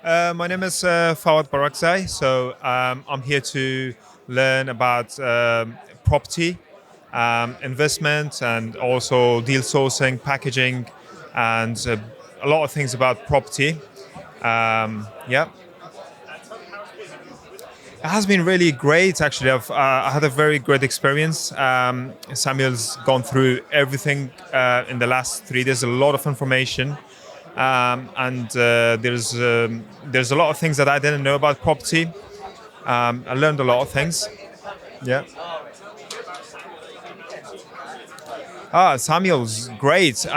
My name is Fawad Barakzai. I'm here to learn about property, investment, and also deal sourcing, packaging, and a lot of things about property. Yeah, it has been really great. Actually, I had a very great experience. Samuel's gone through everything in the last 3 days. A lot of information. And there's a lot of things that I didn't know about property. I learned a lot of things. Yeah. Samuel's great.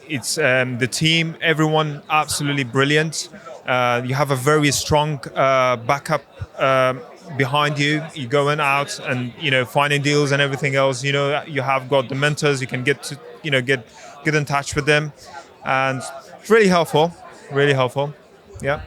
It's the team, everyone absolutely brilliant. You have a very strong backup behind you. You're going out and finding deals and everything else. You have got the mentors. You can get to get in touch with them, and it's really helpful. Really helpful. Yeah.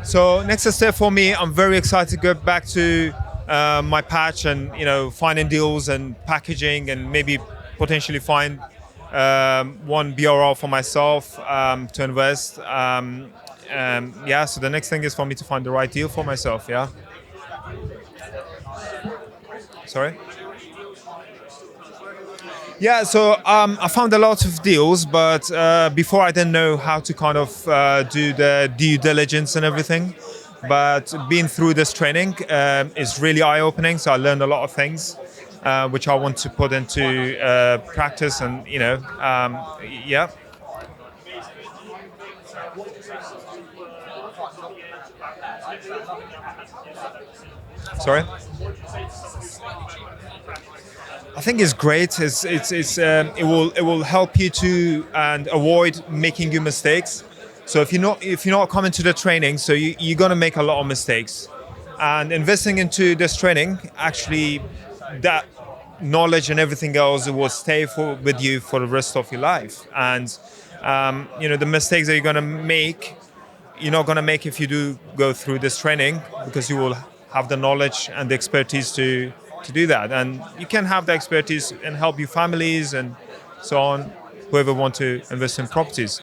So next step for me, I'm very excited to go back to my patch and finding deals and packaging and maybe potentially find one BRL for myself to invest. Yeah. So the next thing is for me to find the right deal for myself. Yeah. Sorry. Yeah, so I found a lot of deals, but before I didn't know how to kind of do the due diligence and everything. But being through this training is really eye-opening. So I learned a lot of things, which I want to put into practice, and yeah. Sorry. I think it's great. It will help you to and avoid making you mistakes. So if you're not coming to the training, so you're gonna make a lot of mistakes. And investing into this training, actually, that knowledge and everything else, it will stay with you for the rest of your life. And the mistakes that you're gonna make, you're not gonna make if you do go through this training, because you will have the knowledge and the expertise to do that. And you can have the expertise and help your families and so on, whoever want to invest in properties.